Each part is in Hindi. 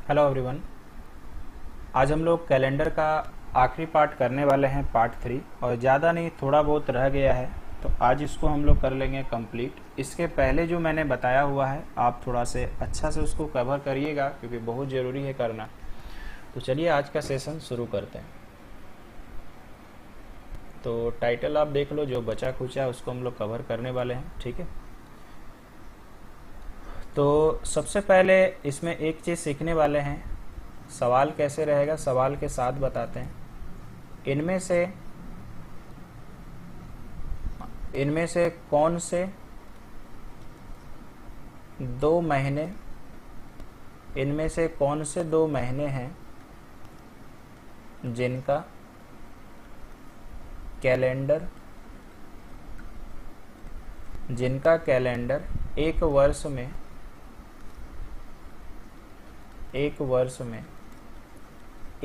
Hello everyone. आज हम लोग कैलेंडर का आखिरी पार्ट करने वाले हैं, पार्ट 3। और ज़्यादा नहीं, थोड़ा बहुत रह गया है, तो आज इसको हम लोग कर लेंगे कंप्लीट। इसके पहले जो मैंने बताया हुआ है आप थोड़ा से अच्छा से उसको कवर करिएगा, क्योंकि बहुत ज़रूरी है करना। तो चलिए आज का सेशन शुरू करते हैं। तो टाइटल आप देख लो, जो बचा खुचा उसको हम लोग कवर करने वाले हैं, ठीक है। तो सबसे पहले इसमें एक चीज़ सीखने वाले हैं, सवाल कैसे रहेगा, सवाल के साथ बताते हैं। इनमें से कौन से दो महीने इनमें से कौन से 2 महीने हैं जिनका कैलेंडर एक वर्ष में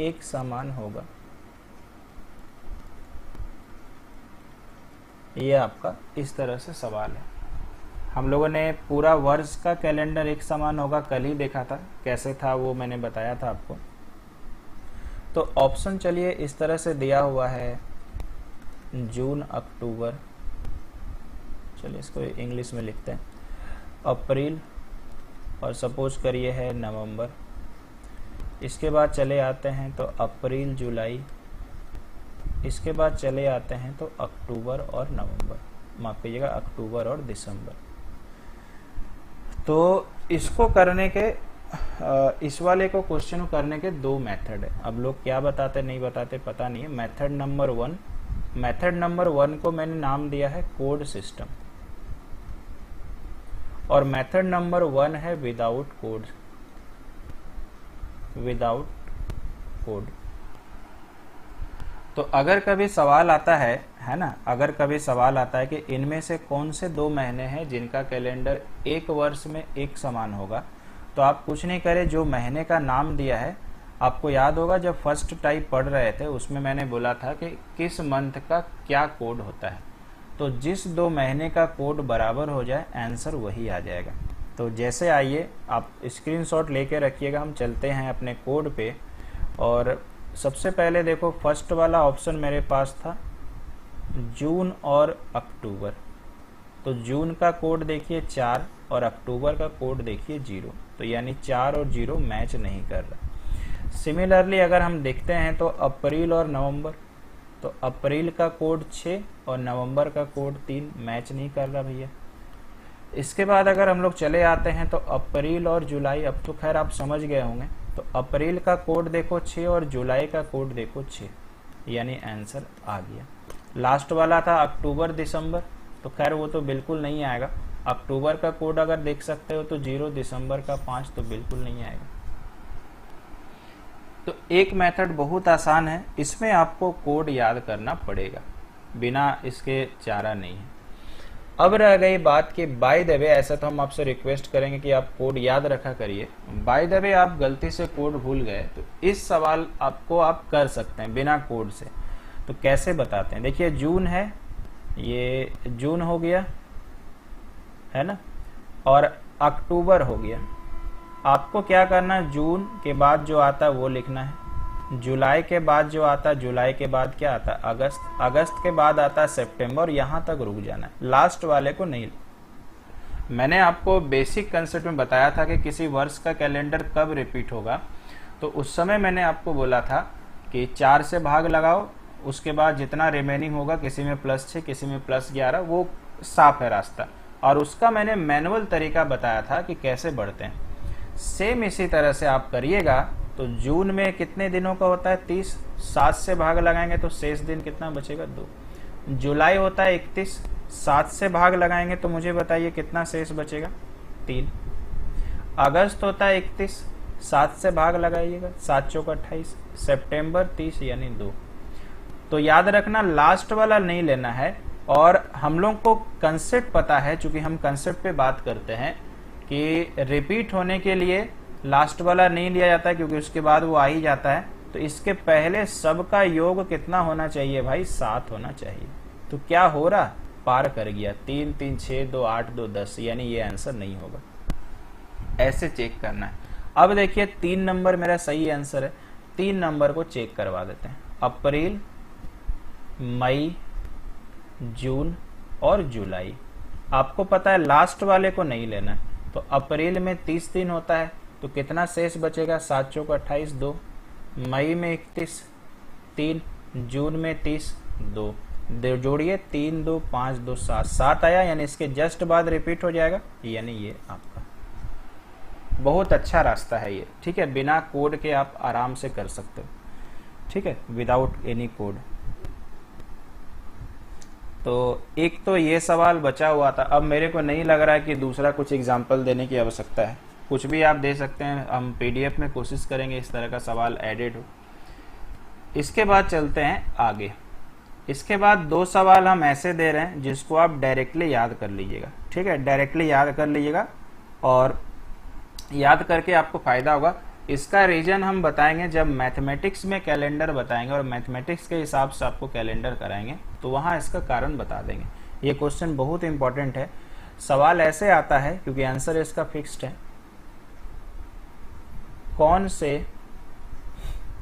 एक समान होगा। ये आपका इस तरह से सवाल है। हम लोगों ने पूरा वर्ष का कैलेंडर एक समान होगा कल ही देखा था, कैसे था वो मैंने बताया था आपको। तो ऑप्शन चलिए इस तरह से दिया हुआ है, जून अक्टूबर, चलिए इसको इंग्लिश में लिखते हैं, अप्रैल, और सपोज करिए है नवंबर। इसके बाद चले आते हैं तो अप्रैल जुलाई, इसके बाद चले आते हैं तो अक्टूबर और नवंबर, माफ कीजिएगा अक्टूबर और दिसंबर। तो इसको करने के इस वाले को क्वेश्चन करने के 2 मेथड है। अब लोग क्या बताते नहीं बताते पता नहीं है। मेथड नंबर 1 को मैंने नाम दिया है कोड सिस्टम, और मेथड नंबर 1 है विदाउट कोड। तो अगर कभी सवाल आता है ना, अगर कभी सवाल आता है कि इनमें से कौन से 2 महीने हैं जिनका कैलेंडर एक वर्ष में एक समान होगा, तो आप कुछ नहीं करें, जो महीने का नाम दिया है, आपको याद होगा जब फर्स्ट टाइप पढ़ रहे थे उसमें मैंने बोला था कि किस मंथ का क्या कोड होता है। तो जिस 2 महीने का कोड बराबर हो जाए आंसर वही आ जाएगा। तो जैसे आइए आप स्क्रीनशॉट लेके रखिएगा, हम चलते हैं अपने कोड पे। और सबसे पहले देखो फर्स्ट वाला ऑप्शन मेरे पास था जून और अक्टूबर। तो जून का कोड देखिए 4 और अक्टूबर का कोड देखिए 0, तो यानी 4 और 0 मैच नहीं कर रहा। सिमिलरली अगर हम देखते हैं तो अप्रैल और नवंबर, तो अप्रैल का कोड 6 और नवंबर का कोड 3 मैच नहीं कर रहा भैया। इसके बाद अगर हम लोग चले आते हैं तो अप्रैल और जुलाई, अब तो खैर आप समझ गए होंगे। तो अप्रैल का कोड देखो 6 और जुलाई का कोड देखो 6, यानी आंसर आ गया। लास्ट वाला था अक्टूबर दिसंबर, तो खैर वो तो बिल्कुल नहीं आएगा। अक्टूबर का कोड अगर देख सकते हो तो 0, दिसंबर का 5, तो बिल्कुल नहीं आएगा। तो एक मेथड बहुत आसान है, इसमें आपको कोड याद करना पड़ेगा, बिना इसके चारा नहीं है। अब रह गई बात कि बाय द वे, ऐसा तो हम आपसे रिक्वेस्ट करेंगे कि आप कोड याद रखा करिए। बाय द वे आप गलती से कोड भूल गए तो इस सवाल आपको आप कर सकते हैं बिना कोड से। तो कैसे बताते हैं, देखिए जून है, ये जून हो गया है ना, और अक्टूबर हो गया। आपको क्या करना है, जून के बाद जो आता है वो लिखना है, जुलाई के बाद जो आता है, जुलाई के बाद क्या आता है अगस्त, अगस्त के बाद आता है सितंबर, यहां तक रुक जाना है, लास्ट वाले को नहीं। मैंने आपको बेसिक कंसेप्ट में बताया था कि किसी वर्ष का कैलेंडर कब रिपीट होगा, तो उस समय मैंने आपको बोला था कि 4 से भाग लगाओ, उसके बाद जितना रिमेनिंग होगा, किसी में +6 किसी में +11, वो साफ है रास्ता। और उसका मैंने मैनुअल तरीका बताया था कि कैसे बढ़ते हैं। सेम इसी तरह से आप करिएगा। तो जून में कितने दिनों का होता है 30, 7 से भाग लगाएंगे तो शेष दिन कितना बचेगा 2। जुलाई होता है 31, 7 से भाग लगाएंगे तो मुझे बताइए कितना शेष बचेगा 3। अगस्त होता है 31, 7 से भाग लगाइएगा, 7 चौक 28, सितंबर 30 यानी 2। तो याद रखना लास्ट वाला नहीं लेना है। और हम लोग को कंसेप्ट पता है, चूंकि हम कंसेप्ट पे बात करते हैं कि रिपीट होने के लिए लास्ट वाला नहीं लिया जाता है, क्योंकि उसके बाद वो आ ही जाता है। तो इसके पहले सबका योग कितना होना चाहिए भाई, 7 होना चाहिए। तो क्या हो रहा, पार कर गया, 3 3 6 2 8 2 10, यानी ये आंसर नहीं होगा। ऐसे चेक करना है। अब देखिए 3 नंबर मेरा सही आंसर है। 3 नंबर को चेक करवा देते हैं। अप्रैल, मई, जून और जुलाई। आपको पता है लास्ट वाले को नहीं लेना है। तो अप्रैल में 30 दिन होता है, तो कितना शेष बचेगा? 7 चौक 28, 2। मई में 31, 3। जून में 30, 2। जोड़िए 3 2 5 2 7, 7 आया, यानी इसके जस्ट बाद रिपीट हो जाएगा, यानी ये आपका बहुत अच्छा रास्ता है ये। ठीक है, बिना कोड के आप आराम से कर सकते हो। ठीक है, विदाउट एनी कोड। तो एक तो ये सवाल बचा हुआ था। अब मेरे को नहीं लग रहा है कि दूसरा कुछ एग्जाम्पल देने की आवश्यकता है। कुछ भी आप दे सकते हैं, हम पीडीएफ में कोशिश करेंगे इस तरह का सवाल एडेड हो। इसके बाद चलते हैं आगे। इसके बाद 2 सवाल हम ऐसे दे रहे हैं जिसको आप डायरेक्टली याद कर लीजिएगा। ठीक है, डायरेक्टली याद कर लीजिएगा और याद करके आपको फायदा होगा। इसका रीजन हम बताएंगे जब मैथमेटिक्स में कैलेंडर बताएंगे और मैथमेटिक्स के हिसाब से आपको कैलेंडर कराएंगे, तो वहां इसका कारण बता देंगे। ये क्वेश्चन बहुत इंपॉर्टेंट है। सवाल ऐसे आता है क्योंकि आंसर इसका फिक्स्ड है।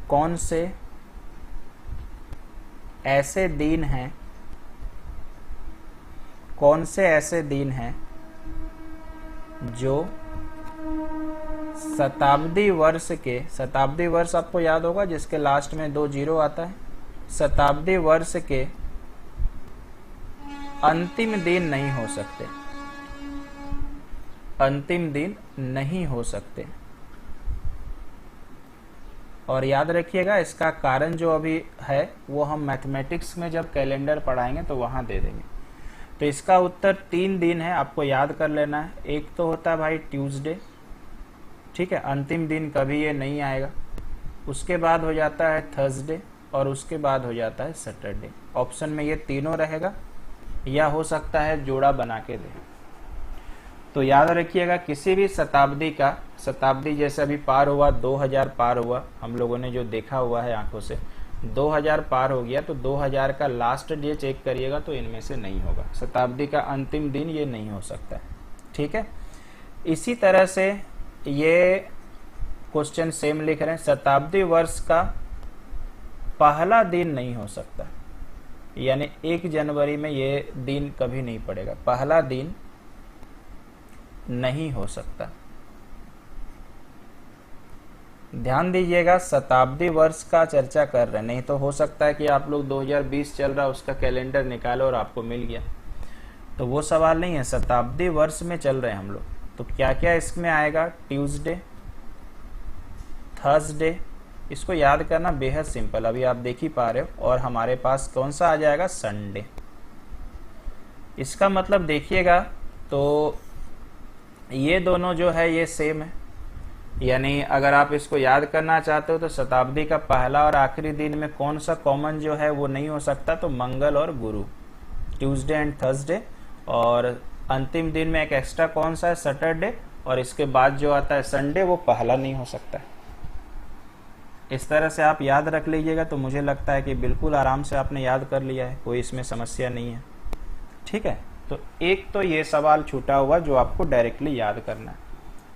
कौन से ऐसे दिन हैं, कौन से ऐसे दिन हैं जो शताब्दी वर्ष के, शताब्दी वर्ष आपको याद होगा जिसके लास्ट में 2 जीरो आता है, शताब्दी वर्ष के अंतिम दिन नहीं हो सकते, अंतिम दिन नहीं हो सकते। और याद रखिएगा इसका कारण जो अभी है वो हम मैथमेटिक्स में जब कैलेंडर पढ़ाएंगे तो वहां दे देंगे। तो इसका उत्तर 3 दिन है, आपको याद कर लेना है। एक तो होता है भाई ट्यूसडे, ठीक है, अंतिम दिन कभी ये नहीं आएगा। उसके बाद हो जाता है थर्सडे और उसके बाद हो जाता है सैटरडे। ऑप्शन में ये तीनों रहेगा, या हो सकता है जोड़ा बना के दे। तो याद रखिएगा किसी भी शताब्दी का, शताब्दी जैसे अभी पार हुआ 2000 पार हुआ, हम लोगों ने जो देखा हुआ है आंखों से 2000 पार हो गया, तो 2000 का लास्ट डे चेक करिएगा तो इनमें से नहीं होगा। शताब्दी का अंतिम दिन ये नहीं हो सकता है। ठीक है, इसी तरह से ये क्वेश्चन सेम लिख रहे हैं, शताब्दी वर्ष का पहला दिन नहीं हो सकता, यानी 1 जनवरी में ये दिन कभी नहीं पड़ेगा, पहला दिन नहीं हो सकता। ध्यान दीजिएगा शताब्दी वर्ष का चर्चा कर रहे हैं, नहीं तो हो सकता है कि आप लोग 2020 चल रहा उसका कैलेंडर निकालो और आपको मिल गया, तो वो सवाल नहीं है। शताब्दी वर्ष में चल रहे हैं हम लोग, तो क्या क्या इसमें आएगा? ट्यूसडे, थर्सडे, इसको याद करना बेहद सिंपल, अभी आप देख ही पा रहे हो। और हमारे पास कौन सा आ जाएगा? संडे। इसका मतलब देखिएगा तो ये दोनों जो है ये सेम है, यानी अगर आप इसको याद करना चाहते हो तो शताब्दी का पहला और आखिरी दिन में कौन सा कॉमन जो है वो नहीं हो सकता, तो मंगल और गुरु, ट्यूसडे एंड थर्सडे। और अंतिम दिन में एक एक्स्ट्रा कौन सा है? सैटरडे। और इसके बाद जो आता है संडे, वो पहला नहीं हो सकता है। इस तरह से आप याद रख लीजिएगा, तो मुझे लगता है कि बिल्कुल आराम से आपने याद कर लिया है, कोई इसमें समस्या नहीं है। ठीक है, तो एक तो ये सवाल छूटा हुआ जो आपको डायरेक्टली याद करना है।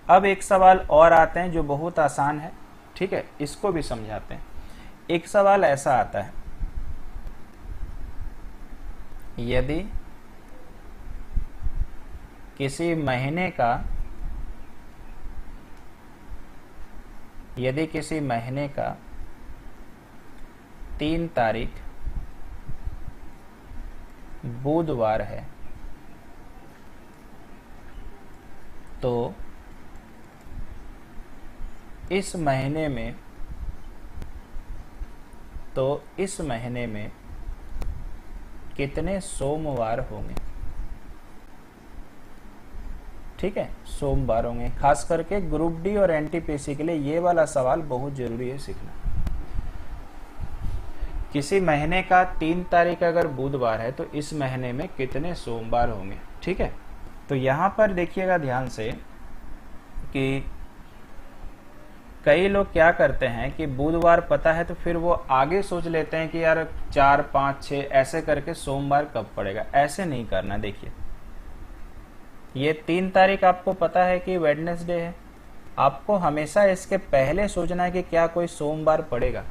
अब एक सवाल और आते हैं जो बहुत आसान है, ठीक है, इसको भी समझाते हैं। एक सवाल ऐसा आता है, यदि किसी महीने का 3 तारीख बुधवार है, तो इस महीने में कितने सोमवार होंगे? ठीक है, सोमवार होंगे। खास करके ग्रुप डी और एनटीपीसी के लिए ये वाला सवाल बहुत जरूरी है सीखना। किसी महीने का 3 तारीख अगर बुधवार है तो इस महीने में कितने सोमवार होंगे? ठीक है, तो यहां पर देखिएगा ध्यान से कि कई लोग क्या करते हैं कि बुधवार पता है तो फिर वो आगे सोच लेते हैं कि यार 4 5 6 ऐसे करके सोमवार कब पड़ेगा। ऐसे नहीं करना। देखिए ये 3 तारीख आपको पता है कि वेडनेसडे है, आपको हमेशा इसके पहले सोचना है कि क्या कोई सोमवार पड़ेगा,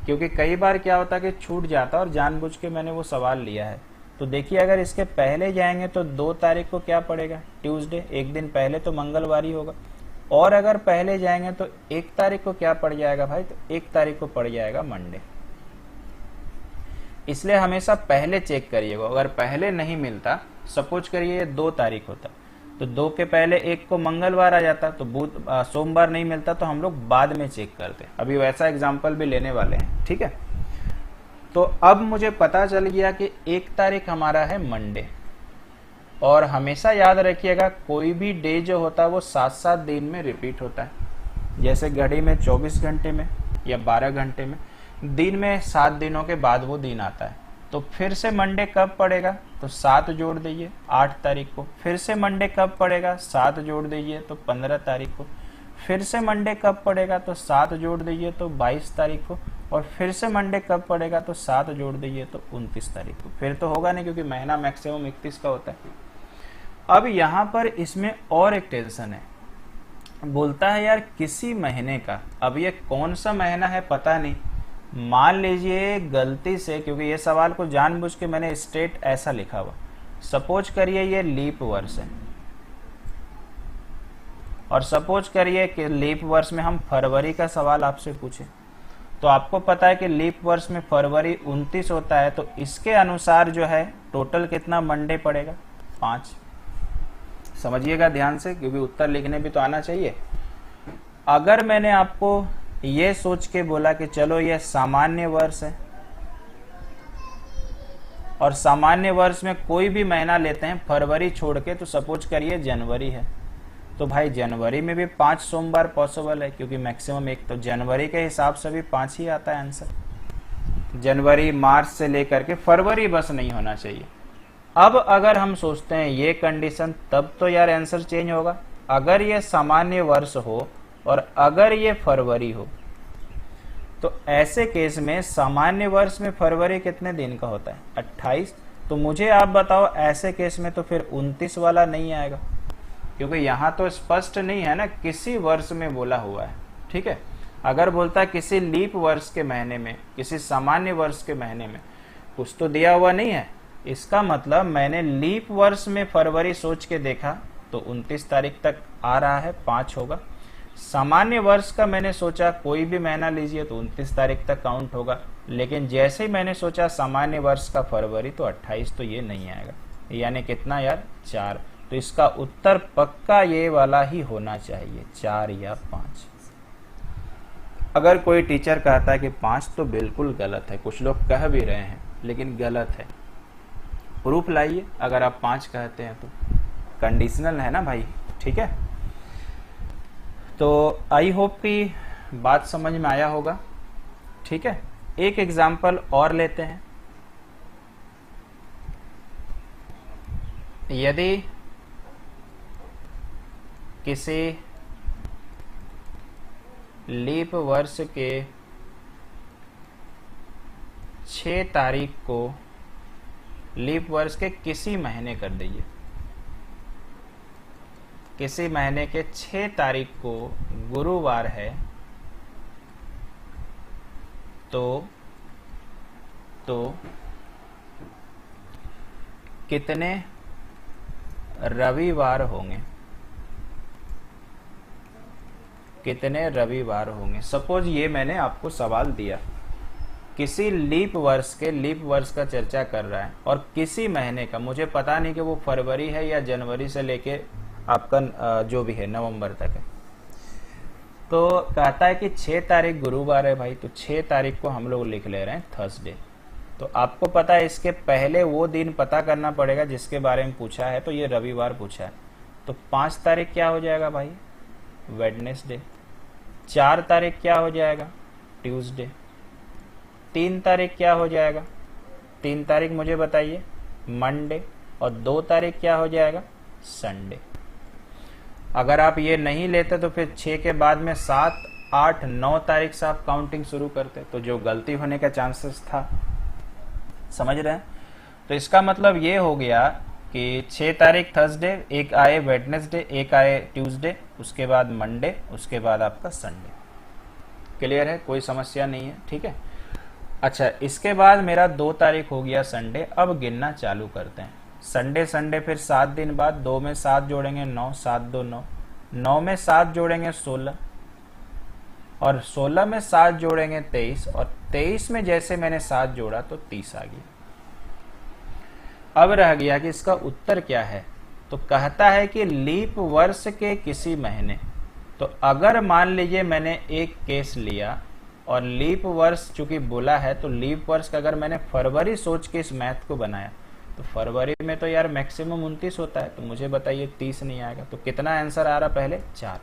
क्योंकि कई बार क्या होता है कि छूट जाता है और जानबूझ के मैंने वो सवाल लिया है। तो देखिए अगर इसके पहले जाएंगे तो 2 तारीख को क्या पड़ेगा, ट्यूसडे, एक दिन पहले तो मंगलवार ही होगा। और अगर पहले जाएंगे तो 1 तारीख को क्या पड़ जाएगा भाई, तो 1 तारीख को पड़ जाएगा मंडे। इसलिए हमेशा पहले चेक करिएगा। अगर पहले नहीं मिलता, सपोज करिए 2 तारीख होता, तो 2 के पहले 1 को मंगलवार आ जाता, तो सोमवार नहीं मिलता, तो हम लोग बाद में चेक करते। अभी वैसा एग्जाम्पल भी लेने वाले हैं, ठीक है। तो अब मुझे पता चल गया कि 1 तारीख हमारा है मंडे। और हमेशा याद रखिएगा कोई भी डे जो होता है वो 7-7 दिन में रिपीट होता है। जैसे घड़ी में 24 घंटे में या 12 घंटे में, दिन में 7 दिनों के बाद वो दिन आता है। तो फिर से मंडे कब पड़ेगा, तो 7 जोड़ दीजिए 8 तारीख को। फिर से मंडे कब पड़ेगा, 7 जोड़ दीजिए तो 15 तारीख को। फिर से मंडे कब पड़ेगा, तो 7 जोड़ दीजिए तो 22 तारीख को। और फिर से मंडे कब पड़ेगा, तो 7 जोड़ दीजिए तो 29 तारीख को। फिर तो होगा नहीं, क्योंकि महीना मैक्सिमम 31 का होता है। अब यहाँ पर इसमें और एक टेंशन है, बोलता है यार किसी महीने का, अब ये कौन सा महीना है पता नहीं। मान लीजिए गलती से, क्योंकि ये सवाल को जानबूझ के मैंने स्ट्रेट ऐसा लिखा हुआ, सपोज करिए ये लीप वर्ष है, और सपोज करिए कि लीप वर्ष में हम फरवरी का सवाल आपसे पूछे, तो आपको पता है कि लीप वर्ष में फरवरी 29 होता है, तो इसके अनुसार जो है टोटल कितना मंडे पड़ेगा, 5। समझिएगा ध्यान से, क्योंकि उत्तर लिखने भी तो आना चाहिए। अगर मैंने आपको ये सोच के बोला कि चलो ये सामान्य वर्ष है, और सामान्य वर्ष में कोई भी महीना लेते हैं फरवरी छोड़ के, तो सपोज करिए जनवरी है, तो भाई जनवरी में भी 5 सोमवार पॉसिबल है, क्योंकि मैक्सिमम 1, तो जनवरी के हिसाब से भी 5 ही आता है आंसर। जनवरी, मार्च से लेकर के फरवरी बस नहीं होना चाहिए। अब अगर हम सोचते हैं ये कंडीशन, तब तो यार आंसर चेंज होगा। अगर ये सामान्य वर्ष हो और अगर ये फरवरी हो, तो ऐसे केस में सामान्य वर्ष में फरवरी कितने दिन का होता है, 28। तो मुझे आप बताओ ऐसे केस में तो फिर 29 वाला नहीं आएगा, क्योंकि यहाँ तो स्पष्ट नहीं है ना, किसी वर्ष में बोला हुआ है, ठीक है। अगर बोलता है किसी लीप वर्ष के महीने में, किसी सामान्य वर्ष के महीने में, कुछ तो दिया हुआ नहीं है। इसका मतलब मैंने लीप वर्ष में फरवरी सोच के देखा तो 29 तारीख तक आ रहा है, 5 होगा। सामान्य वर्ष का मैंने सोचा कोई भी महीना लीजिए तो 29 तारीख तक काउंट होगा, लेकिन जैसे ही मैंने सोचा सामान्य वर्ष का फरवरी, तो 28, तो ये नहीं आएगा। यानी कितना यार, 4। तो इसका उत्तर पक्का ये वाला ही होना चाहिए, 4 या 5। अगर कोई टीचर कहता है कि 5, तो बिल्कुल गलत है। कुछ लोग कह भी रहे हैं लेकिन गलत है। प्रूफ लाइए अगर आप 5 कहते हैं तो। कंडीशनल है ना भाई, ठीक है। तो आई होप कि बात समझ में आया होगा, ठीक है। एक एग्जाम्पल और लेते हैं। यदि किसी लीप वर्ष के 6 तारीख को, लीप वर्ष के किसी महीने कर दीजिए, किसी महीने के 6 तारीख को गुरुवार है, तो कितने रविवार होंगे, कितने रविवार होंगे। सपोज ये मैंने आपको सवाल दिया, किसी लीप वर्ष के, लीप वर्ष का चर्चा कर रहा है, और किसी महीने का, मुझे पता नहीं कि वो फरवरी है या जनवरी से लेके आपका जो भी है नवंबर तक है। तो कहता है कि 6 तारीख गुरुवार है भाई, तो 6 तारीख को हम लोग लिख ले रहे हैं थर्सडे। तो आपको पता है इसके पहले वो दिन पता करना पड़ेगा जिसके बारे में पूछा है, तो ये रविवार पूछा है। तो 5 तारीख क्या हो जाएगा भाई, वेडनेसडे। 4 तारीख क्या हो जाएगा, ट्यूसडे। 3 तारीख क्या हो जाएगा, 3 तारीख मुझे बताइए, मंडे। और 2 तारीख क्या हो जाएगा, संडे। अगर आप ये नहीं लेते तो फिर 6 के बाद में 7, 8, 9 तारीख से आप काउंटिंग शुरू करते, तो जो गलती होने का चांसेस था, समझ रहे हैं। तो इसका मतलब ये हो गया कि 6 तारीख थर्सडे, एक आए वेडनेसडे, एक आए ट्यूसडे, उसके बाद मंडे, उसके बाद आपका संडे। क्लियर है, कोई समस्या नहीं है, ठीक है। अच्छा, इसके बाद मेरा 2 तारीख हो गया संडे। अब गिनना चालू करते हैं। संडे संडे फिर 7 दिन बाद, 2 में 7 जोड़ेंगे 9, 7 2 9, 9 में 7 जोड़ेंगे 16, और 16 में 7 जोड़ेंगे 23, और 23 में जैसे मैंने 7 जोड़ा तो 30 आ गया। अब रह गया कि इसका उत्तर क्या है। तो कहता है कि लीप वर्ष के किसी महीने। तो अगर मान लीजिए मैंने एक केस लिया और लीप वर्ष चूंकि बोला है, तो लीप वर्ष का अगर मैंने फरवरी सोच के इस मैथ को बनाया, तो फरवरी में तो यार मैक्सिमम 29 होता है, तो मुझे बताइए 30 नहीं आएगा। तो कितना आंसर आ रहा पहले, 4।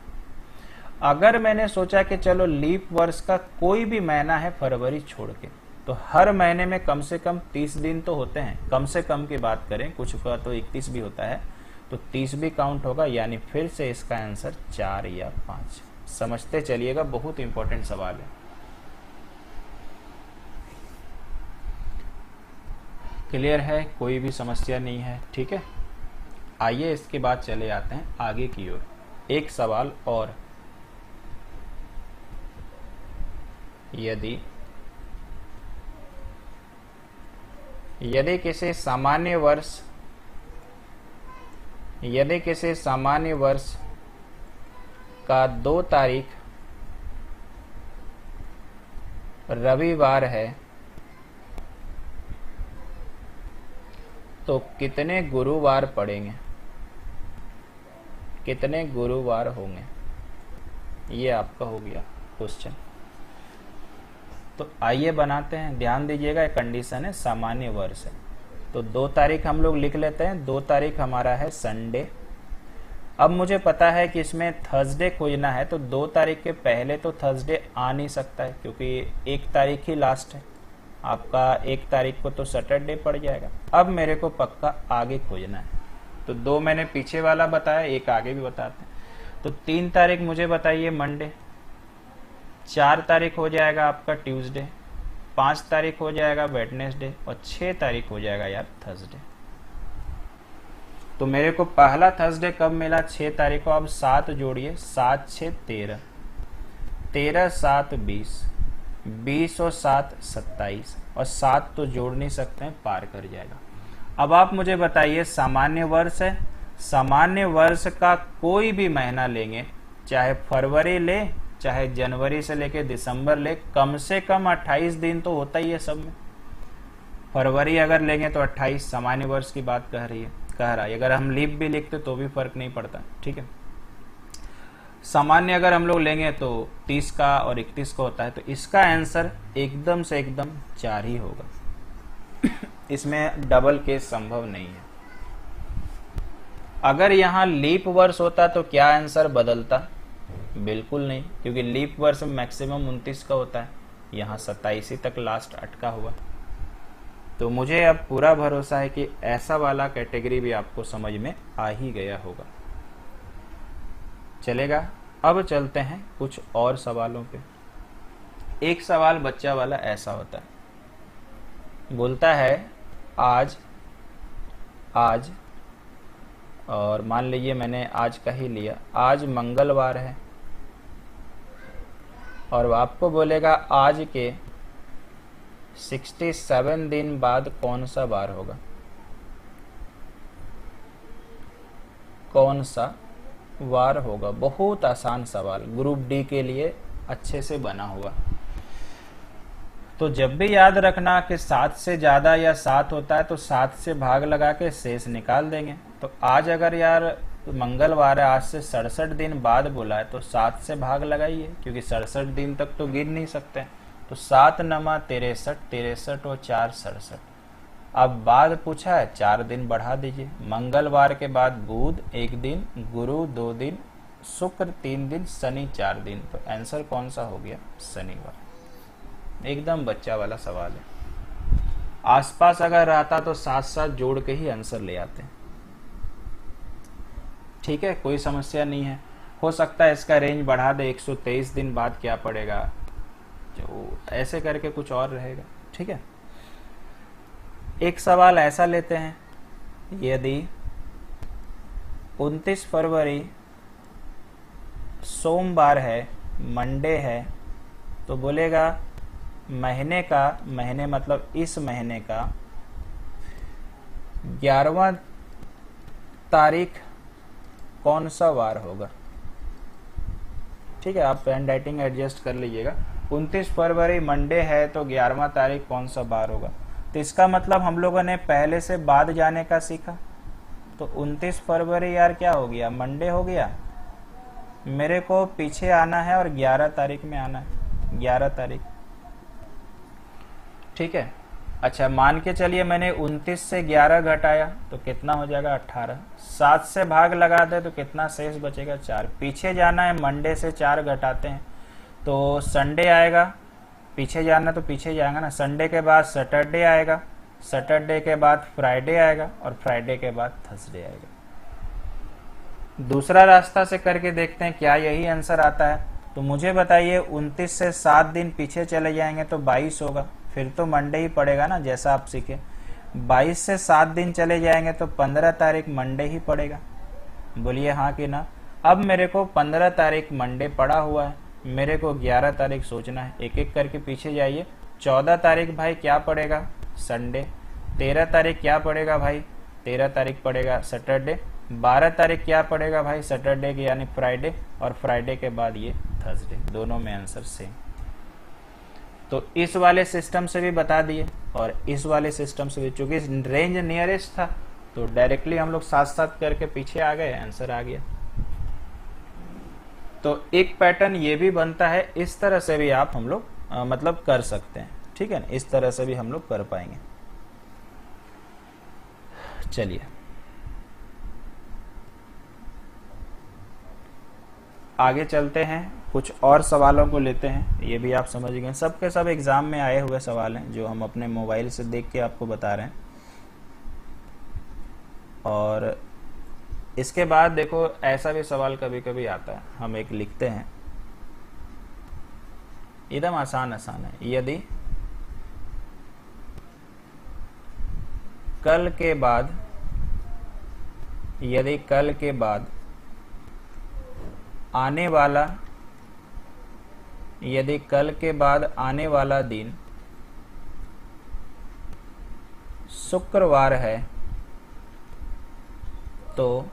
अगर मैंने सोचा कि चलो लीप वर्ष का कोई भी महीना है फरवरी छोड़ के, तो हर महीने में कम से कम 30 दिन तो होते हैं। कम से कम की बात करें, कुछ का तो 31 भी होता है, तो 30 भी काउंट होगा, यानी फिर से इसका आंसर 4 या 5। समझते चलिएगा, बहुत इंपॉर्टेंट सवाल है। क्लियर है, कोई भी समस्या नहीं है, ठीक है। आइए इसके बाद चले आते हैं आगे की ओर। एक सवाल और, यदि किसी सामान्य वर्ष का 2 तारीख रविवार है, तो कितने गुरुवार पड़ेंगे, कितने गुरुवार होंगे, ये आपका हो गया क्वेश्चन। तो आइए बनाते हैं, ध्यान दीजिएगा, कंडीशन है सामान्य वर्ष है। तो 2 तारीख हम लोग लिख लेते हैं। 2 तारीख हमारा है संडे। अब मुझे पता है कि इसमें थर्सडे खोजना है, तो 2 तारीख के पहले तो थर्सडे आ नहीं सकता है, क्योंकि 1 तारीख ही लास्ट है आपका। 1 तारीख को तो सैटरडे पड़ जाएगा। अब मेरे को पक्का आगे खोजना है, तो 2 मैंने पीछे वाला बताया, 1 आगे भी बताते हैं। तो 3 तारीख मुझे बताइए मंडे, 4 तारीख हो जाएगा आपका ट्यूसडे, 5 तारीख हो जाएगा वेडनेसडे, और 6 तारीख हो जाएगा यार थर्सडे। तो मेरे को पहला थर्सडे कब मिला, 6 तारीख को। अब 7 जोड़िए, 7 6 13, 13 7 20, 20 और 7 27, और 7 तो जोड़ नहीं सकते हैं, पार कर जाएगा। अब आप मुझे बताइए, सामान्य वर्ष है, सामान्य वर्ष का कोई भी महीना लेंगे, चाहे फरवरी ले, चाहे जनवरी से लेके दिसंबर ले, कम से कम 28 दिन तो होता ही है सब में। फरवरी अगर लेंगे तो 28 सामान्य वर्ष की बात कह रहा है। अगर हम लीप भी लिखते तो भी फर्क नहीं पड़ता, ठीक है। सामान्य अगर हम लोग लेंगे तो 30 का और 31 का होता है, तो इसका आंसर एकदम से एकदम 4 ही होगा। इसमें डबल केस संभव नहीं है। अगर यहाँ लीप वर्ष होता तो क्या आंसर बदलता, बिल्कुल नहीं, क्योंकि लीप वर्ष मैक्सिमम 29 का होता है, यहाँ 27 ही तक लास्ट अटका हुआ। तो मुझे अब पूरा भरोसा है कि ऐसा वाला कैटेगरी भी आपको समझ में आ ही गया होगा। चलेगा, अब चलते हैं कुछ और सवालों पे। एक सवाल बच्चा वाला ऐसा होता है, बोलता है आज, और मान लीजिए मैंने आज का ही लिया, आज मंगलवार है, और आपको बोलेगा आज के 67 दिन बाद कौन सा बार होगा, कौन सा वार होगा। बहुत आसान सवाल, ग्रुप डी के लिए अच्छे से बना हुआ। तो जब भी याद रखना कि 7 से ज्यादा या 7 होता है तो 7 से भाग लगा के शेष निकाल देंगे। तो आज अगर यार मंगलवार है, आज से 67 दिन बाद बोला है, तो 7 से भाग लगाइए, क्योंकि 67 दिन तक तो गिन नहीं सकते। तो 7 नमा 63, 63 और 4 67। अब बाद पूछा है 4 दिन बढ़ा दीजिए। मंगलवार के बाद बुध 1 दिन, गुरु 2 दिन, शुक्र 3 दिन, शनि 4 दिन। तो आंसर कौन सा हो गया, शनिवार। एकदम बच्चा वाला सवाल है। आसपास अगर रहता तो साथ साथ जोड़ के ही आंसर ले आते हैं, ठीक है, कोई समस्या नहीं है। हो सकता है इसका रेंज बढ़ा दे, 123 दिन बाद क्या पड़ेगा, जो ऐसे करके कुछ और रहेगा, ठीक है। एक सवाल ऐसा लेते हैं, यदि 29 फरवरी सोमवार है, मंडे है, तो बोलेगा महीने का, महीने मतलब इस महीने का 11वां तारीख कौन सा वार होगा। ठीक है, आप हैंड राइटिंग एडजस्ट कर लीजिएगा। 29 फरवरी मंडे है तो 11वां तारीख कौन सा वार होगा। तो इसका मतलब हम लोगों ने पहले से बाद जाने का सीखा। तो 29 फरवरी यार क्या हो गया, मंडे हो गया। मेरे को पीछे आना है और 11 तारीख में आना है, 11 तारीख। ठीक है, अच्छा मान के चलिए मैंने 29 से 11 घटाया तो कितना हो जाएगा 18। 7 से भाग लगा दे तो कितना शेष बचेगा 4। पीछे जाना है, मंडे से 4 घटाते हैं तो संडे आएगा। पीछे जाना तो पीछे जाएगा ना, संडे के बाद सैटरडे आएगा, सैटरडे के बाद फ्राइडे आएगा और फ्राइडे के बाद थर्सडे आएगा। दूसरा रास्ता से करके देखते हैं क्या यही आंसर आता है। तो मुझे बताइए 29 से 7 दिन पीछे चले जाएंगे तो 22 होगा, फिर तो मंडे ही पड़ेगा ना जैसा आप सीखे। 22 से 7 दिन चले जाएंगे तो 15 तारीख मंडे ही पड़ेगा। बोलिए हाँ कि ना। अब मेरे को 15 तारीख मंडे पड़ा हुआ है, मेरे को 11 तारीख सोचना है। एक एक करके पीछे जाइए। 14 तारीख भाई क्या पड़ेगा, संडे। 13 तारीख क्या पड़ेगा भाई, 13 तारीख पड़ेगा सैटरडे। 12 तारीख क्या पड़ेगा भाई, सैटरडे की यानी फ्राइडे, और फ्राइडे के बाद ये थर्सडे। दोनों में आंसर सेम। तो इस वाले सिस्टम से भी बता दिए और इस वाले सिस्टम से भी, चूंकि रेंज नियरेस्ट था तो डायरेक्टली हम लोग साथ साथ करके पीछे आ गए, आंसर आ गया। तो एक पैटर्न ये भी बनता है, इस तरह से भी आप हम लोग मतलब कर सकते हैं। ठीक है ना, इस तरह से भी हम लोग कर पाएंगे। चलिए आगे चलते हैं, कुछ और सवालों को लेते हैं। ये भी आप समझ गए, सब के सब एग्जाम में आए हुए सवाल हैं जो हम अपने मोबाइल से देख के आपको बता रहे हैं। और इसके बाद देखो ऐसा भी सवाल कभी कभी आता है, हम एक लिखते हैं, एकदम आसान आसान है। यदि कल के बाद आने वाला दिन शुक्रवार है तो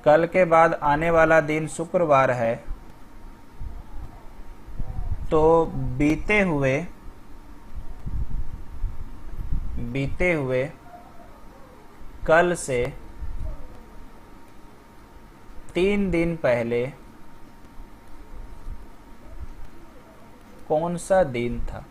कल के बाद आने वाला दिन शुक्रवार है तो बीते हुए कल से 3 दिन पहले कौन सा दिन था।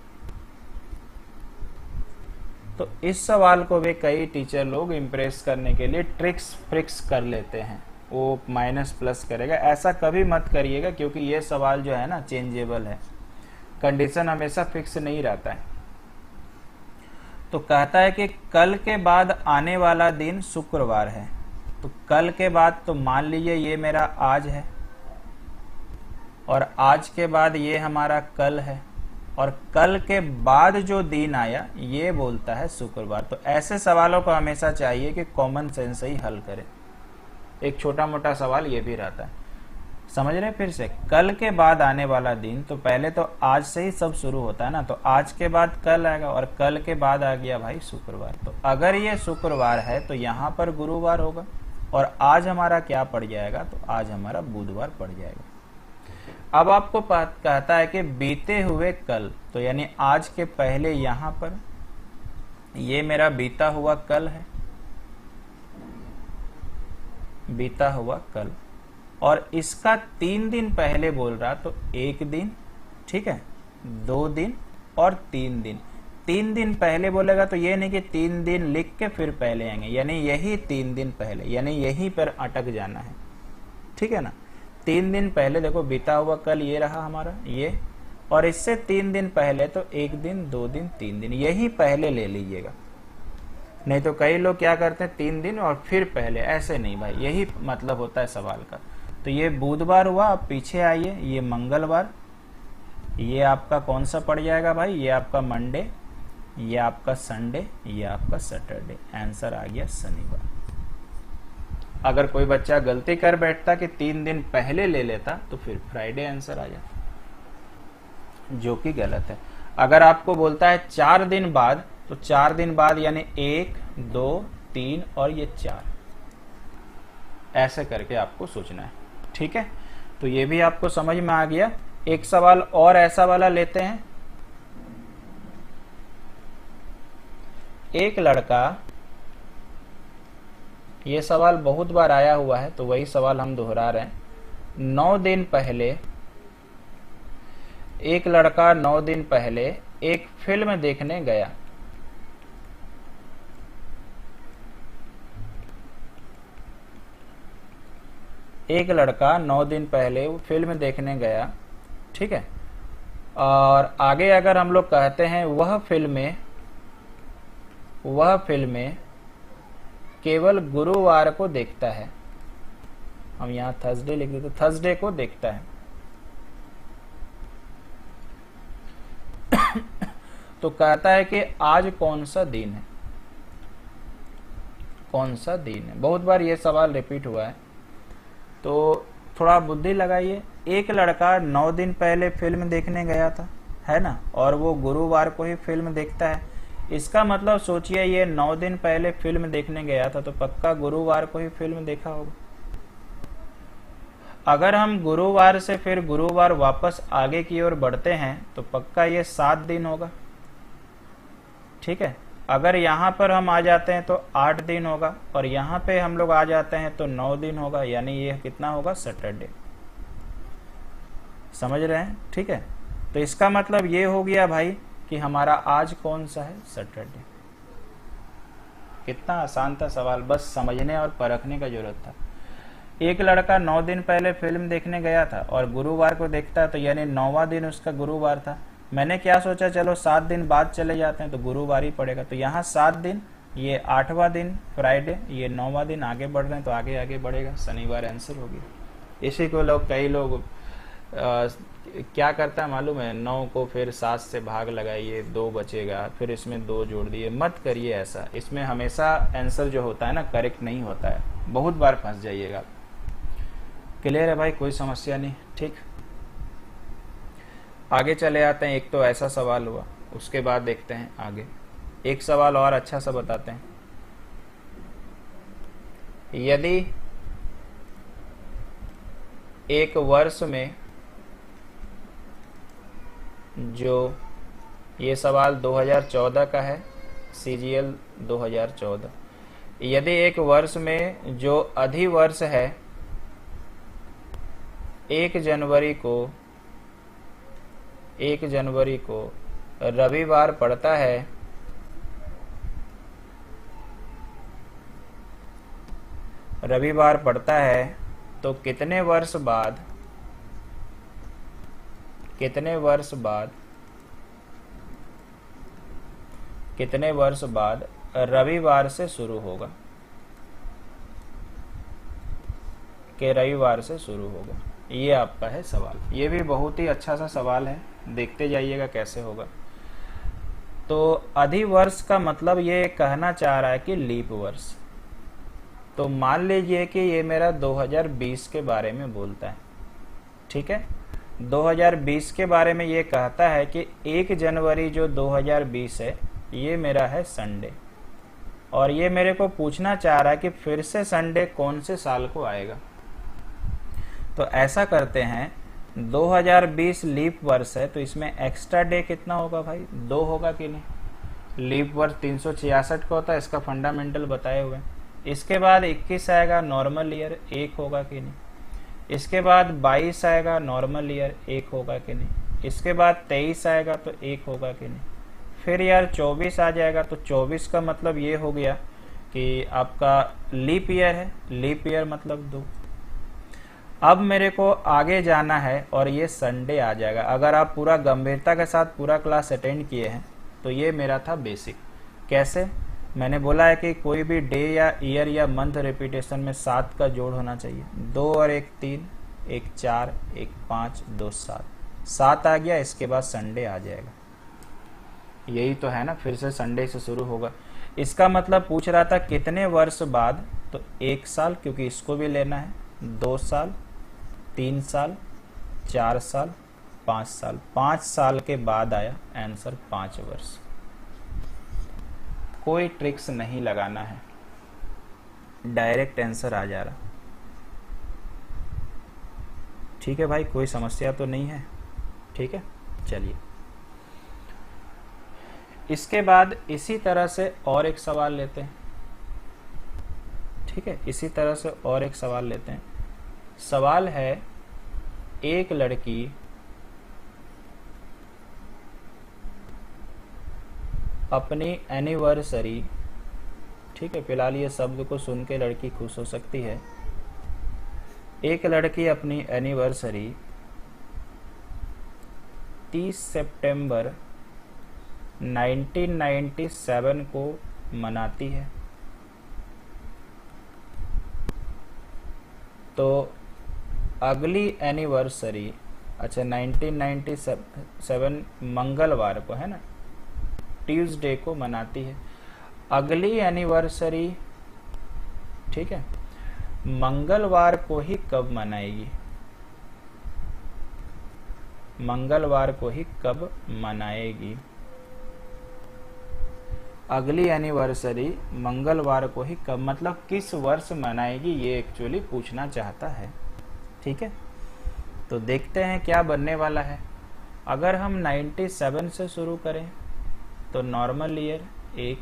तो इस सवाल को भी कई टीचर लोग इम्प्रेस करने के लिए ट्रिक्स फ्रिक्स कर लेते हैं, वो माइनस प्लस करेगा। ऐसा कभी मत करिएगा क्योंकि ये सवाल जो है ना चेंजेबल है, कंडीशन हमेशा फिक्स नहीं रहता है। तो कहता है कि कल के बाद आने वाला दिन शुक्रवार है, तो कल के बाद तो मान लीजिए ये मेरा आज है और आज के बाद ये हमारा कल है, और कल के बाद जो दिन आया ये बोलता है शुक्रवार। तो ऐसे सवालों को हमेशा चाहिए कि कॉमन सेंस से ही हल करें। एक छोटा मोटा सवाल ये भी रहता है, समझ रहे हैं। फिर से कल के बाद आने वाला दिन, तो पहले तो आज से ही सब शुरू होता है ना, तो आज के बाद कल आएगा और कल के बाद आ गया भाई शुक्रवार। तो अगर ये शुक्रवार है तो यहाँ पर गुरुवार होगा और आज हमारा क्या पड़ जाएगा, तो आज हमारा बुधवार पड़ जाएगा। अब आपको कहता है कि बीते हुए कल, तो यानी आज के पहले यहाँ पर ये मेरा बीता हुआ कल है, बीता हुआ कल, और इसका 3 दिन पहले बोल रहा, तो 1 दिन, ठीक है, 2 दिन और 3 दिन। 3 दिन पहले बोलेगा तो ये नहीं कि 3 दिन लिख के फिर पहले आएंगे, यानी यही 3 दिन पहले, यानी यहीं पर अटक जाना है। ठीक है ना, 3 दिन पहले देखो बीता हुआ कल ये रहा हमारा ये, और इससे 3 दिन पहले तो 1 दिन 2 दिन 3 दिन, यही पहले ले लीजिएगा। नहीं तो कई लोग क्या करते हैं 3 दिन और फिर पहले, ऐसे नहीं भाई, यही मतलब होता है सवाल का। तो ये बुधवार हुआ, अब पीछे आइए, ये मंगलवार, ये आपका कौन सा पड़ जाएगा भाई, ये आपका मंडे, ये आपका संडे, ये आपका सैटरडे, आंसर आ गया शनिवार। अगर कोई बच्चा गलती कर बैठता कि 3 दिन पहले ले लेता तो फिर फ्राइडे आंसर आ जाता, जो कि गलत है। अगर आपको बोलता है 4 दिन बाद, तो 4 दिन बाद यानी 1, 2, 3 और ये 4, ऐसे करके आपको सोचना है। ठीक है, तो ये भी आपको समझ में आ गया। एक सवाल और ऐसा वाला लेते हैं। एक लड़का, ये सवाल बहुत बार आया हुआ है तो वही सवाल हम दोहरा रहे हैं। 9 दिन पहले एक लड़का 9 दिन पहले एक फिल्म देखने गया। एक लड़का 9 दिन पहले फिल्म देखने गया, ठीक है। और आगे अगर हम लोग कहते हैं वह फिल्में केवल गुरुवार को देखता है, हम यहाँ थर्सडे लिख देते, थर्सडे को देखता है। तो कहता है कि आज कौन सा दिन है, कौन सा दिन है। बहुत बार ये सवाल रिपीट हुआ है, तो थोड़ा बुद्धि लगाइए। एक लड़का 9 दिन पहले फिल्म देखने गया था, है ना, और वो गुरुवार को ही फिल्म देखता है। इसका मतलब सोचिए, ये 9 दिन पहले फिल्म देखने गया था तो पक्का गुरुवार को ही फिल्म देखा होगा। अगर हम गुरुवार से फिर गुरुवार वापस आगे की ओर बढ़ते हैं तो पक्का ये 7 दिन होगा, ठीक है। अगर यहाँ पर हम आ जाते हैं तो 8 दिन होगा, और यहाँ पे हम लोग आ जाते हैं तो 9 दिन होगा, यानी ये कितना होगा, सैटरडे। समझ रहे हैं, ठीक है। तो इसका मतलब ये हो गया भाई कि हमारा आज कौन सा है, सैटरडे। कितना आसान था सवाल, बस समझने और परखने का जरूरत था। एक लड़का 9 दिन पहले फिल्म देखने गया था और गुरुवार को देखता, तो यानी 9वां दिन उसका गुरुवार था। मैंने क्या सोचा, चलो 7 दिन बाद चले जाते हैं तो गुरुवार ही पड़ेगा। तो यहाँ 7 दिन, ये 8वां दिन फ्राइडे, ये 9वां दिन, आगे बढ़ रहे हैं तो आगे आगे बढ़ेगा, शनिवार आंसर हो गया। इसी को लोग, कई लोग क्या करता है मालूम है, 9 को फिर 7 से भाग लगाइए, 2 बचेगा, फिर इसमें 2 जोड़ दिए। मत करिए ऐसा, इसमें हमेशा आंसर जो होता है ना करेक्ट नहीं होता है, बहुत बार फंस जाइएगा। क्लियर है भाई, कोई समस्या नहीं, ठीक। आगे चले आते हैं। एक तो ऐसा सवाल हुआ, उसके बाद देखते हैं आगे। एक सवाल और अच्छा सा बताते हैं। यदि एक वर्ष में, जो ये सवाल 2014 का है, CGL 2014, यदि एक वर्ष में जो अधिवर्ष है 1 जनवरी को रविवार पड़ता है, तो कितने वर्ष बाद रविवार से शुरू होगा, ये आपका है सवाल। ये भी बहुत ही अच्छा सा सवाल है, देखते जाइएगा कैसे होगा। तो अधिवर्ष का मतलब ये कहना चाह रहा है कि लीप वर्ष। तो मान लीजिए कि ये मेरा 2020 के बारे में बोलता है, ठीक है। 2020 के बारे में ये कहता है कि 1 जनवरी जो 2020 है, ये मेरा है संडे, और ये मेरे को पूछना चाह रहा है कि फिर से संडे कौन से साल को आएगा। तो ऐसा करते हैं, 2020 लीप वर्ष है तो इसमें एक्स्ट्रा डे कितना होगा भाई, 2 होगा कि नहीं। लीप वर्ष 366 का होता है, इसका फंडामेंटल बताए हुए। इसके बाद 21 आएगा, नॉर्मल ईयर, 1 होगा कि नहीं। इसके बाद 22 आएगा, नॉर्मल ईयर, 1 होगा कि नहीं। इसके बाद 23 आएगा तो 1 होगा कि नहीं। फिर यार 24 आ जाएगा, तो 24 का मतलब ये हो गया कि आपका लीप ईयर है, लीप ईयर मतलब 2। अब मेरे को आगे जाना है और ये संडे आ जाएगा। अगर आप पूरा गंभीरता के साथ पूरा क्लास अटेंड किए हैं तो ये मेरा था बेसिक। कैसे, मैंने बोला है कि कोई भी डे या ईयर या मंथ रिपीटेशन में 7 का जोड़ होना चाहिए। 2 और 1 3, 1 4, 1 5, 2 7, 7 आ गया, इसके बाद संडे आ जाएगा। यही तो है ना, फिर से संडे से शुरू होगा। इसका मतलब पूछ रहा था कितने वर्ष बाद, तो 1 साल, क्योंकि इसको भी लेना है, 2 साल, 3 साल, 4 साल, 5 साल। 5 साल के बाद आया आंसर 5 वर्ष। कोई ट्रिक्स नहीं लगाना है, डायरेक्ट आंसर आ जा रहा। ठीक है भाई, कोई समस्या तो नहीं है? ठीक है, चलिए। इसके बाद इसी तरह से और एक सवाल लेते हैं। ठीक है, इसी तरह से और एक सवाल लेते हैं। सवाल है, एक लड़की अपनी एनिवर्सरी, ठीक है, फिलहाल ये शब्द को सुन के लड़की खुश हो सकती है। एक लड़की अपनी एनिवर्सरी 30 सितंबर 1997 को मनाती है। तो अगली एनिवर्सरी, अच्छा 1997 मंगलवार को है ना, ट्यूसडे को मनाती है। अगली एनिवर्सरी, ठीक है, मंगलवार को ही कब मनाएगी? मंगलवार को ही कब मनाएगी? अगली एनिवर्सरी मंगलवार को ही कब, मतलब किस वर्ष मनाएगी, ये एक्चुअली पूछना चाहता है। ठीक है, तो देखते हैं क्या बनने वाला है। अगर हम 97 से शुरू करें तो नॉर्मल ईयर 1,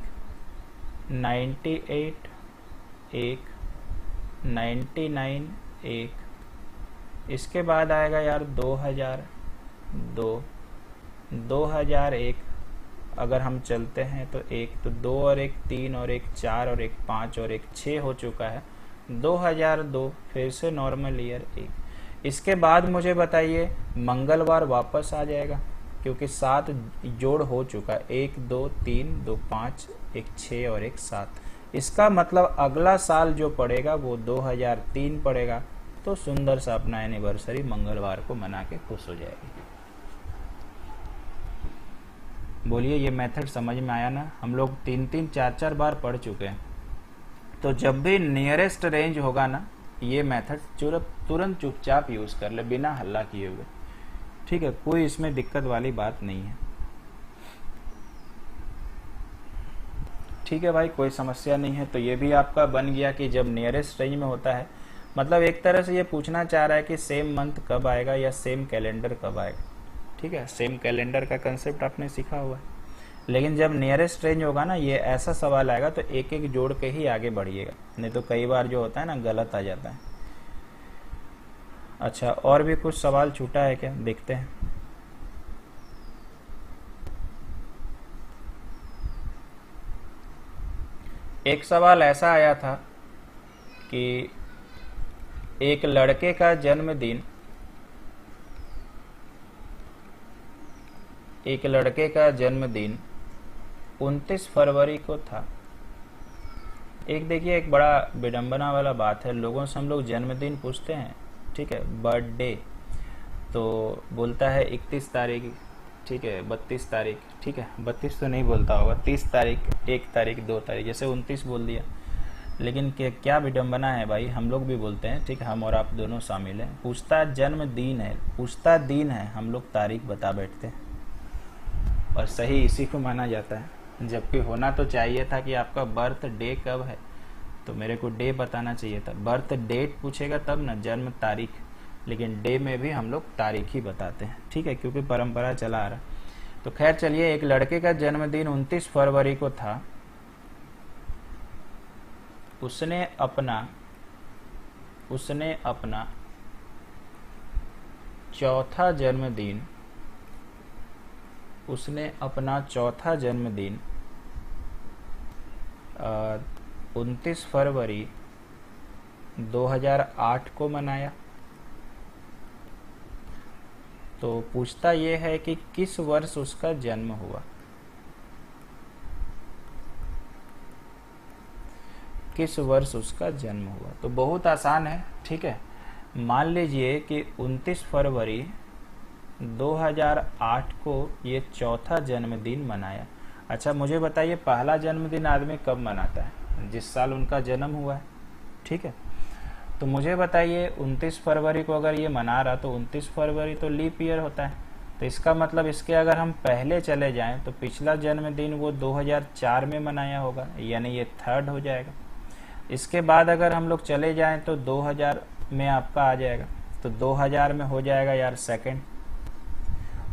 98 1, 99 1, इसके बाद आएगा यार 2000 2, 2001, अगर हम चलते हैं तो 1, तो 2 और 1 3 और 1 4 और 1 5 और 1 6 हो चुका है। 2002, फिर से नॉर्मल ईयर 1। इसके बाद मुझे बताइए मंगलवार वापस आ जाएगा, क्योंकि 7 जोड़ हो चुका है, 1 2 3 2 5 1 6 और 1 7। इसका मतलब अगला साल जो पड़ेगा वो 2003 पड़ेगा। तो सुंदर सा अपना एनिवर्सरी मंगलवार को मना के खुश हो जाएगी। बोलिए, ये मेथड समझ में आया ना? हम लोग 3 4 4 बार पढ़ चुके हैं। तो जब भी नियरेस्ट रेंज होगा ना, ये मेथड तुरंत चुपचाप यूज कर ले, बिना हल्ला किए हुए। ठीक है, कोई इसमें दिक्कत वाली बात नहीं है। ठीक है भाई, कोई समस्या नहीं है। तो ये भी आपका बन गया कि जब नियरेस्ट रेंज में होता है, मतलब एक तरह से ये पूछना चाह रहा है कि सेम मंथ कब आएगा या सेम कैलेंडर कब आएगा। ठीक है, सेम कैलेंडर का कंसेप्ट आपने सीखा हुआ है। लेकिन जब नियरेस्ट रेंज होगा ना, ये ऐसा सवाल आएगा तो एक एक जोड़ के ही आगे बढ़िएगा, नहीं तो कई बार जो होता है ना गलत आ जाता है। अच्छा, और भी कुछ सवाल छूटा है क्या, देखते हैं। एक सवाल ऐसा आया था कि एक लड़के का जन्मदिन, एक लड़के का जन्मदिन 29 फरवरी को था। एक देखिए, एक बड़ा विडंबना वाला बात है, लोगों से हम लोग जन्मदिन पूछते हैं, ठीक है, बर्थडे, तो बोलता है 31 तारीख, ठीक है, 32 तारीख, ठीक है, 32 तो नहीं बोलता होगा, 30 तारीख, 1 तारीख, 2 तारीख, जैसे 29 बोल दिया। लेकिन क्या विडंबना है भाई, हम लोग भी बोलते हैं, ठीक है, हम और आप दोनों शामिल हैं। पूछता जन्मदिन है, पूछता दिन है, हम लोग तारीख बता बैठते हैं, और सही इसी को माना जाता है। जबकि होना तो चाहिए था कि आपका बर्थ डे कब है, तो मेरे को डे बताना चाहिए था। बर्थ डेट पूछेगा तब ना, जन्म तारीख, लेकिन डे में भी हम लोग तारीख ही बताते हैं। ठीक है, क्योंकि परंपरा चला आ रहा। तो खैर चलिए, एक लड़के का जन्मदिन 29 फरवरी को था। उसने अपना चौथा जन्मदिन, उसने अपना चौथा जन्मदिन 29 फरवरी 2008 को मनाया। तो पूछता यह है कि किस वर्ष उसका जन्म हुआ, किस वर्ष उसका जन्म हुआ। तो बहुत आसान है, ठीक है। मान लीजिए कि 29 फरवरी 2008 को ये चौथा जन्मदिन मनाया। अच्छा मुझे बताइए पहला जन्मदिन आदमी कब मनाता है? जिस साल उनका जन्म हुआ है। ठीक है, तो मुझे बताइए 29 फरवरी को अगर ये मना रहा तो 29 फरवरी तो लीप ईयर होता है, तो इसका मतलब इसके अगर हम पहले चले जाएं तो पिछला जन्मदिन वो 2004 में मनाया होगा, यानी ये थर्ड हो जाएगा। इसके बाद अगर हम लोग चले जाएं तो 2000 में आपका आ जाएगा, तो 2000 में हो जाएगा यार सेकंड।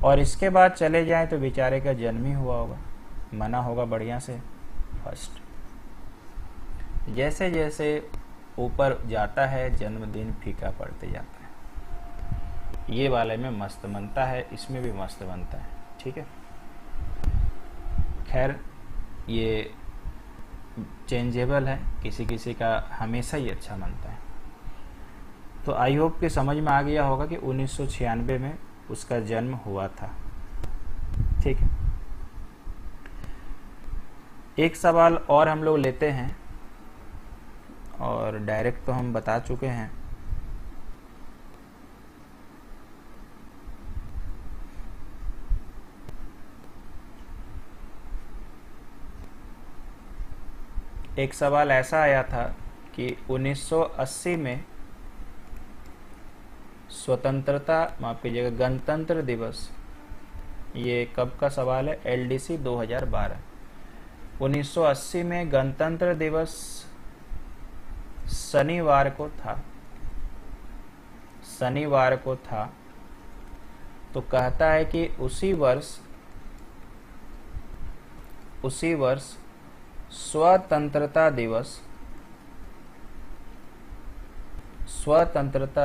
और इसके बाद चले जाएं तो बेचारे का जन्म ही हुआ होगा, मना होगा बढ़िया से फर्स्ट। जैसे जैसे ऊपर जाता है जन्मदिन फीका पड़ते जाता है। ये वाले में मस्त बनता है, इसमें भी मस्त बनता है। ठीक है, खैर ये चेंजेबल है, किसी किसी का हमेशा ही अच्छा बनता है। तो आई होप कि समझ में आ गया होगा कि 1996 में उसका जन्म हुआ था। ठीक है, एक सवाल और हम लोग लेते हैं, और डायरेक्ट तो हम बता चुके हैं। एक सवाल ऐसा आया था कि 1980 में स्वतंत्रता, माफ कीजिएगा, गणतंत्र दिवस, ये कब का सवाल है? LDC 2012। 1980 में गणतंत्र दिवस शनिवार को था, शनिवार को था। तो कहता है कि उसी वर्ष स्वतंत्रता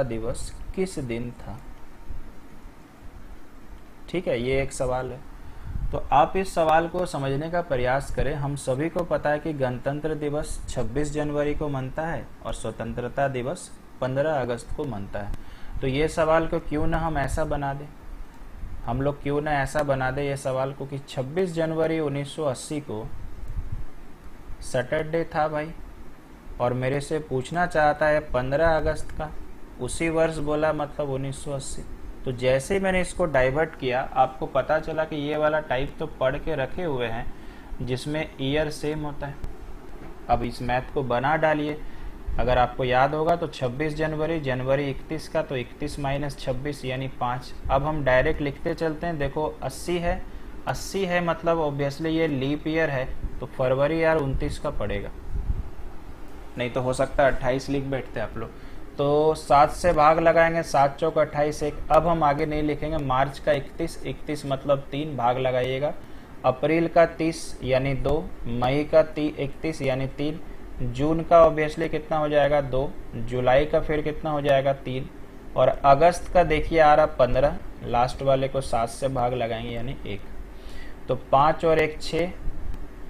दिवस किस दिन था? ठीक है, ये एक सवाल है। तो आप इस सवाल को समझने का प्रयास करें। हम सभी को पता है कि गणतंत्र दिवस 26 जनवरी को मनता है और स्वतंत्रता दिवस 15 अगस्त को मनता है। तो ये सवाल को क्यों ना हम ऐसा बना दें, हम लोग क्यों ना ऐसा बना दें ये सवाल को कि 26 जनवरी 1980 को सैटरडे था भाई, और मेरे से पूछना चाहता है 15 अगस्त का, उसी वर्ष बोला, मतलब 1980। तो जैसे ही मैंने इसको डाइवर्ट किया, आपको पता चला कि ये वाला टाइप तो पढ़ के रखे हुए हैं जिसमें ईयर सेम होता है। अब इस मैथ को बना डालिए, अगर आपको याद होगा तो 26 जनवरी, जनवरी 31 का, तो 31 माइनस 26 यानी 5। अब हम डायरेक्ट लिखते चलते हैं। देखो 80 है मतलब ऑब्वियसली ये लीप ईयर है, तो फरवरी यार 29 का पड़ेगा, नहीं तो हो सकता है 28 लिख बैठते आप लोग। तो 7 से भाग लगाएंगे, 7 चौक 28 एक। अब हम आगे नहीं लिखेंगे। मार्च का 31 मतलब 3 भाग लगाइएगा। अप्रैल का 30 यानी 2, मई का 31 यानी 3, जून का ऑब्वियसली कितना हो जाएगा 2, जुलाई का फिर कितना हो जाएगा 3, और अगस्त का देखिए आ रहा 15, लास्ट वाले को 7 से भाग लगाएंगे यानी 1। तो 5 और 1 6,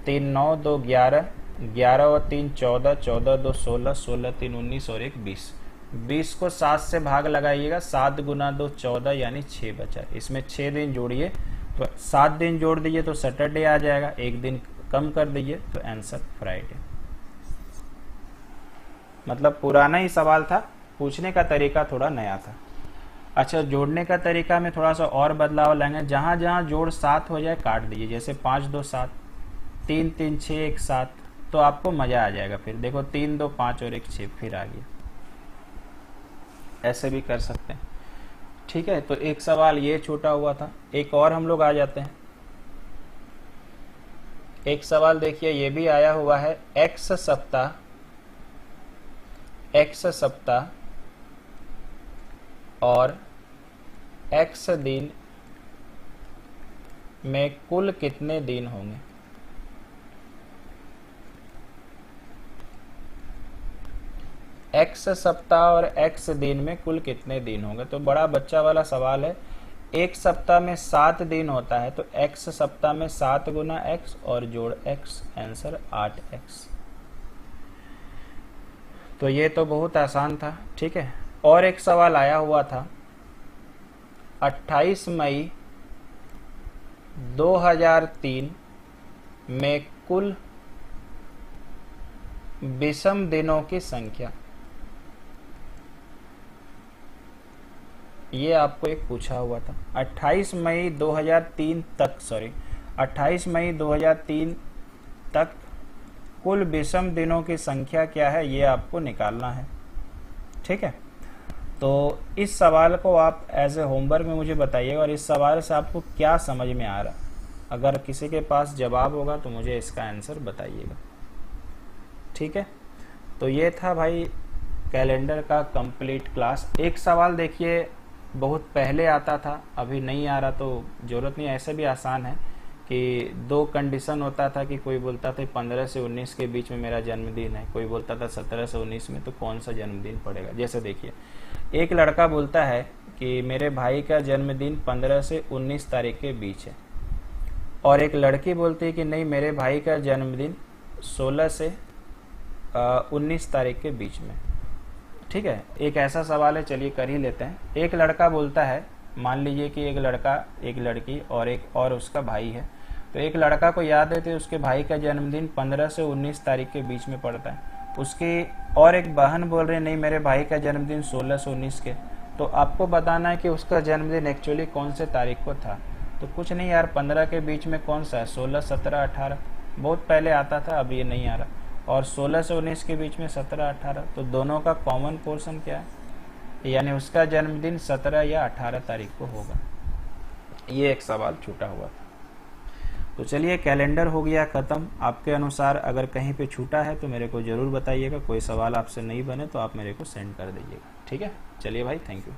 3 9, 2 11, 11 और 3 14, 14 2 16, 16 3 19 और 1 20। 20 को 7 से भाग लगाइएगा, 7 गुना 2 14 यानी 6 बचा। इसमें 6 दिन जोड़िए, तो 7 दिन जोड़ दीजिए तो सैटरडे आ जाएगा, एक दिन कम कर दीजिए तो आंसर फ्राइडे। मतलब पुराना ही सवाल था, पूछने का तरीका थोड़ा नया था। अच्छा, जोड़ने का तरीका में थोड़ा सा और बदलाव लाएंगे। जहां जहां जोड़ 7 हो जाए काट दीजिए, जैसे 5 2 7, 3 3 6 1 7, तो आपको मजा आ जाएगा। फिर देखो 3 2 5 और 1 6 फिर आ गया। ऐसे भी कर सकते हैं। ठीक है, तो एक सवाल ये छूटा हुआ था। एक और हम लोग आ जाते हैं। एक सवाल देखिए, ये भी आया हुआ है। x सप्ताह और x दिन में कुल कितने दिन होंगे? x सप्ताह और x दिन में कुल कितने दिन होंगे? तो बड़ा बच्चा वाला सवाल है। एक सप्ताह में 7 दिन होता है, तो x सप्ताह में 7 गुना x और जोड़ x, आंसर 8x। तो ये तो बहुत आसान था। ठीक है, और एक सवाल आया हुआ था। 28 मई 2003 में कुल विषम दिनों की संख्या। ये आपको एक पूछा हुआ था 28 मई 2003 तक, सॉरी 28 मई 2003 तक कुल विषम दिनों की संख्या क्या है, ये आपको निकालना है। ठीक है, तो इस सवाल को आप एज ए होमवर्क में मुझे बताइएगा और इस सवाल से आपको क्या समझ में आ रहा। अगर किसी के पास जवाब होगा तो मुझे इसका आंसर बताइएगा। ठीक है, तो ये था भाई कैलेंडर का कंप्लीट क्लास। एक सवाल देखिए बहुत पहले आता था, अभी नहीं आ रहा, तो जरूरत नहीं, ऐसे भी आसान है कि दो कंडीशन होता था कि कोई बोलता था 15 से 19 के बीच में मेरा जन्मदिन है, कोई बोलता था 17 से 19 में, तो कौन सा जन्मदिन पड़ेगा। जैसे देखिए एक लड़का बोलता है कि मेरे भाई का जन्मदिन 15 से 19 तारीख के बीच है, और एक लड़की बोलती है कि नहीं मेरे भाई का जन्मदिन 16 से 19 तारीख के बीच में। ठीक है, एक ऐसा सवाल है, चलिए कर ही लेते हैं। एक लड़का बोलता है, मान लीजिए कि एक लड़का, एक लड़की और एक और उसका भाई है, तो एक लड़का को याद है कि उसके भाई का जन्मदिन 15 से 19 तारीख के बीच में पड़ता है। उसकी और एक बहन बोल रही है नहीं मेरे भाई का जन्मदिन 16 से 19 के। तो आपको बताना है कि उसका जन्मदिन एक्चुअली कौन से तारीख को था। तो कुछ नहीं यार, 15 के बीच में कौन सा है, 16, 17, 18, बहुत पहले आता था, अब ये नहीं आ रहा। और 16 से 19 के बीच में 17, 18, तो दोनों का कॉमन पोर्शन क्या है, यानी उसका जन्मदिन 17 या 18 तारीख को होगा। ये एक सवाल छूटा हुआ था। तो चलिए कैलेंडर हो गया ख़त्म। आपके अनुसार अगर कहीं पे छूटा है तो मेरे को ज़रूर बताइएगा। कोई सवाल आपसे नहीं बने तो आप मेरे को सेंड कर दीजिएगा। ठीक है, चलिए भाई, थैंक यू।